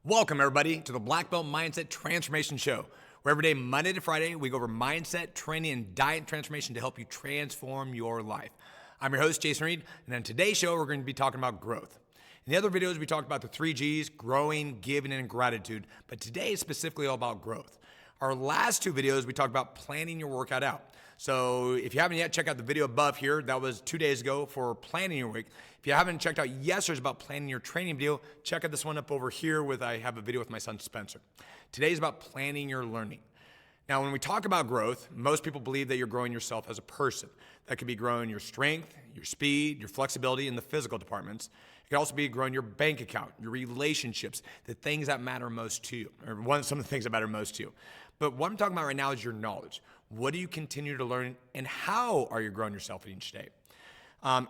Welcome, everybody, to the Blackbelt Mindset Transformation Show, where every day, Monday to Friday, we go over mindset, training, and diet transformation to help you transform your life. I'm your host, Jason Reed, and on today's show, we're going to be talking about growth. In the other videos, we talked about the 3 G's, growing, giving, and gratitude, but today is specifically all about growth. Our last 2 videos, we talked about planning your workout out. So if you haven't yet, check out the video above here. That was 2 days ago for planning your week. If you haven't checked out yesterday's about planning your training video, check out this one up over here I have a video with my son Spencer. Today is about planning your learning. Now, when we talk about growth, most people believe that you're growing yourself as a person. That could be growing your strength, your speed, your flexibility in the physical departments. It could also be growing your bank account, your relationships, the things that matter most to you, or some of the things that matter most to you. But what I'm talking about right now is your knowledge. What do you continue to learn, and how are you growing yourself each day?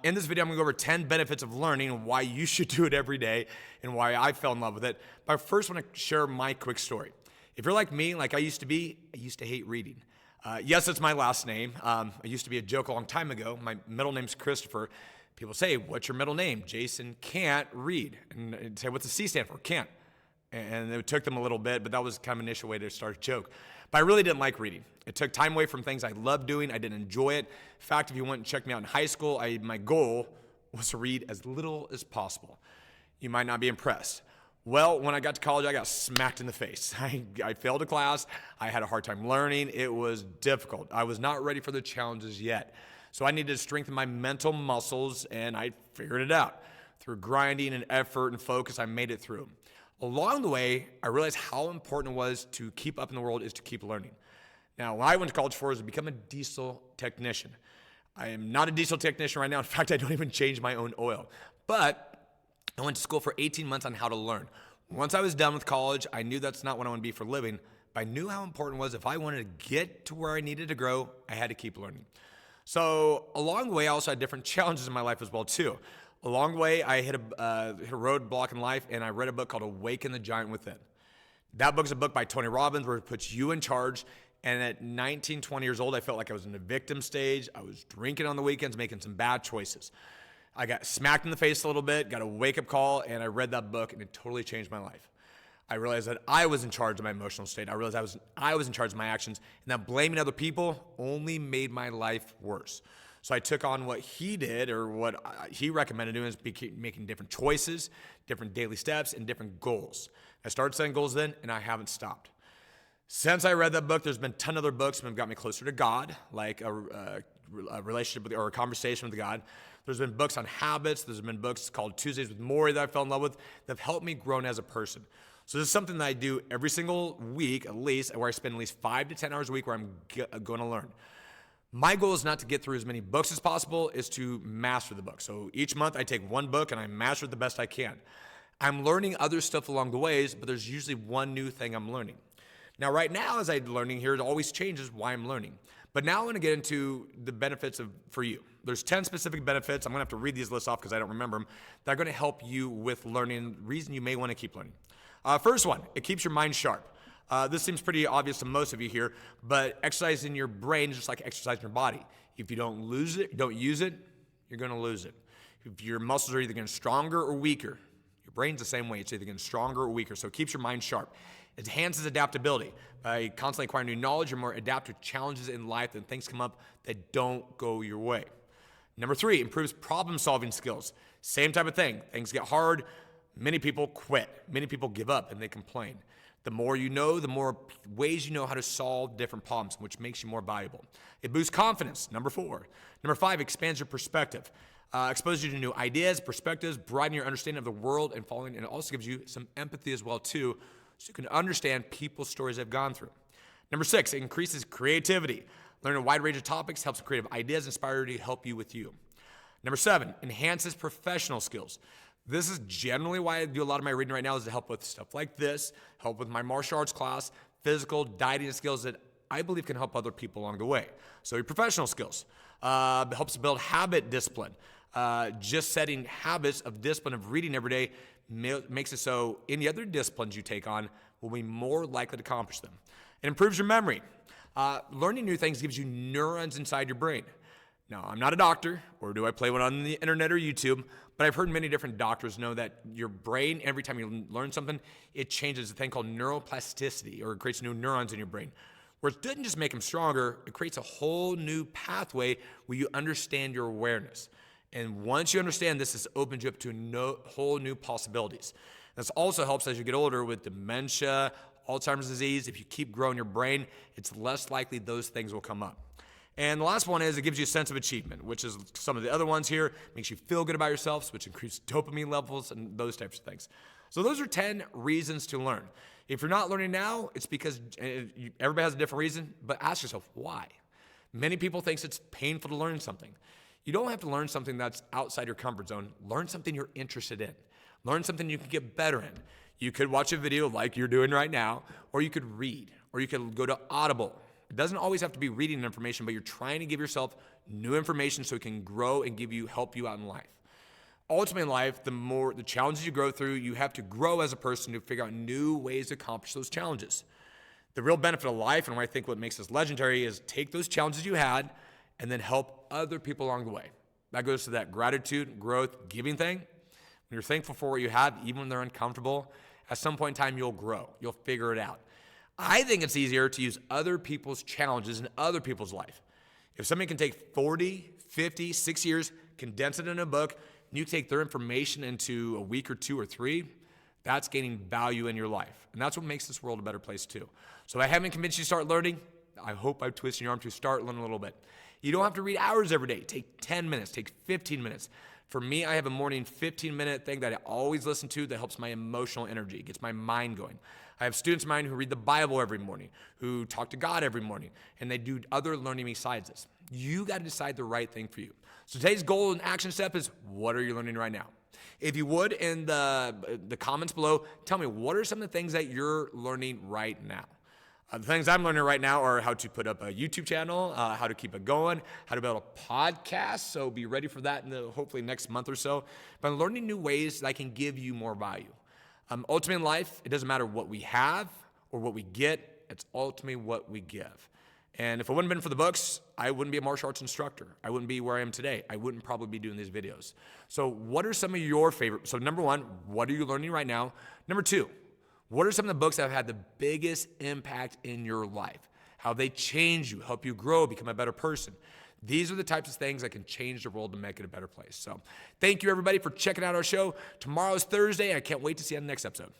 In this video, I'm gonna go over 10 benefits of learning and why you should do it every day and why I fell in love with it. But I first want to share my quick story. If you're like me, like I used to hate reading. Yes, it's my last name. I used to be a joke a long time ago. My middle name's Christopher. People say, what's your middle name? Jason can't read. And I'd say, what's the C stand for? Can't. And it took them a little bit, but that was kind of an initial way to start a joke. But I really didn't like reading. It took time away from things I loved doing. I didn't enjoy it. In fact, if you went and checked me out in high school, my goal was to read as little as possible. You might not be impressed. Well, when I got to college, I got smacked in the face. I failed a class. I had a hard time learning. It was difficult. I was not ready for the challenges yet. So I needed to strengthen my mental muscles, and I figured it out. Through grinding and effort and focus, I made it through. Along the way, I realized how important it was to keep up in the world is to keep learning. Now, what I went to college for is to become a diesel technician. I am not a diesel technician right now. In fact, I don't even change my own oil. But I went to school for 18 months on how to learn. Once I was done with college, I knew that's not what I want to be for a living, but I knew how important it was if I wanted to get to where I needed to grow, I had to keep learning. So along the way, I also had different challenges in my life as well, too. Along the way, I hit a roadblock in life, and I read a book called Awaken the Giant Within. That book is a book by Tony Robbins where it puts you in charge. And at 19, 20 years old, I felt like I was in the victim stage. I was drinking on the weekends, making some bad choices. I got smacked in the face a little bit, got a wake-up call, and I read that book, and it totally changed my life. I realized that I was in charge of my emotional state. I realized I was in charge of my actions, and that blaming other people only made my life worse. So I took on what he did, or what he recommended doing, is making different choices, different daily steps, and different goals. I started setting goals then, and I haven't stopped. Since I read that book, there's been a ton of other books that have got me closer to God, like a relationship or a conversation with God. There's been books on habits. There's been books called Tuesdays with Maury that I fell in love with that have helped me grow as a person. So this is something that I do every single week, at least, where I spend at least 5 to 10 hours a week where I'm going to learn. My goal is not to get through as many books as possible, is to master the book. So each month I take one book and I master it the best I can. I'm learning other stuff along the ways, but there's usually one new thing I'm learning. Now, right now, as I'm learning here, it always changes why I'm learning. But now I want to get into the benefits for you. There's 10 specific benefits. I'm going to have to read these lists off because I don't remember them. That are going to help you with learning, the reason you may want to keep learning. First one, it keeps your mind sharp. This seems pretty obvious to most of you here, but exercising your brain is just like exercising your body. If you don't use it, you're going to lose it. If your muscles are either getting stronger or weaker, your brain's the same way. It's either getting stronger or weaker, so it keeps your mind sharp. It enhances adaptability. By constantly acquiring new knowledge, you're more adaptive to challenges in life and things come up that don't go your way. Number 3, improves problem-solving skills. Same type of thing. Things get hard. Many people quit. Many people give up and they complain. The more you know, the more ways you know how to solve different problems, which makes you more valuable. It boosts confidence, number 4. Number 5, expands your perspective. Exposes you to new ideas, perspectives, broaden your understanding of the world and following, and it also gives you some empathy as well, too, so you can understand people's stories they've gone through. Number 6, it increases creativity. Learning a wide range of topics helps creative ideas inspire you to help you with you. Number 7, enhances professional skills. This is generally why I do a lot of my reading right now, is to help with stuff like this, help with my martial arts class, physical, dieting skills that I believe can help other people along the way. So your professional skills helps build habit discipline. Just setting habits of discipline of reading every day makes it so any other disciplines you take on will be more likely to accomplish them. It improves your memory. Learning new things gives you neurons inside your brain. Now, I'm not a doctor, or do I play one on the internet or YouTube, but I've heard many different doctors know that your brain, every time you learn something, it changes a thing called neuroplasticity, or it creates new neurons in your brain. Where it doesn't just make them stronger, it creates a whole new pathway where you understand your awareness. And once you understand this opens you up to whole new possibilities. This also helps as you get older with dementia, Alzheimer's disease. If you keep growing your brain, it's less likely those things will come up. And the last one is it gives you a sense of achievement, which is some of the other ones here. Makes you feel good about yourself, which increases dopamine levels and those types of things. So those are 10 reasons to learn. If you're not learning now, it's because everybody has a different reason, but ask yourself why. Many people think it's painful to learn something. You don't have to learn something that's outside your comfort zone. Learn something you're interested in. Learn something you can get better in. You could watch a video like you're doing right now, or you could read, or you could go to Audible. It doesn't always have to be reading information, but you're trying to give yourself new information so it can grow and help you out in life. Ultimately in life, the challenges you grow through, you have to grow as a person to figure out new ways to accomplish those challenges. The real benefit of life, and what I think what makes us legendary, is take those challenges you had and then help other people along the way. That goes to that gratitude, growth, giving thing. When you're thankful for what you have, even when they're uncomfortable, at some point in time, you'll grow. You'll figure it out. I think it's easier to use other people's challenges in other people's life. If somebody can take 40, 50, 6 years, condense it in a book, and you take their information into a week or 2 or 3, that's gaining value in your life. And that's what makes this world a better place too. So if I haven't convinced you to start learning, I hope I've twisted your arm to start learning a little bit. You don't have to read hours every day. Take 10 minutes, take 15 minutes. For me, I have a morning 15-minute thing that I always listen to that helps my emotional energy, gets my mind going. I have students of mine who read the Bible every morning, who talk to God every morning, and they do other learning besides this. You got to decide the right thing for you. So today's goal and action step is, what are you learning right now? If you would, in the comments below, tell me, what are some of the things that you're learning right now? The things I'm learning right now are how to put up a YouTube channel, how to keep it going, how to build a podcast. So be ready for that in hopefully next month or so. But I'm learning new ways that I can give you more value. Ultimately in life, it doesn't matter what we have or what we get. It's ultimately what we give. And if it wouldn't have been for the books, I wouldn't be a martial arts instructor. I wouldn't be where I am today. I wouldn't probably be doing these videos. So what are some of your favorite? So number one, what are you learning right now? Number two, what are some of the books that have had the biggest impact in your life? How they change you, help you grow, become a better person. These are the types of things that can change the world to make it a better place. So thank you, everybody, for checking out our show. Tomorrow's Thursday, and I can't wait to see you on the next episode.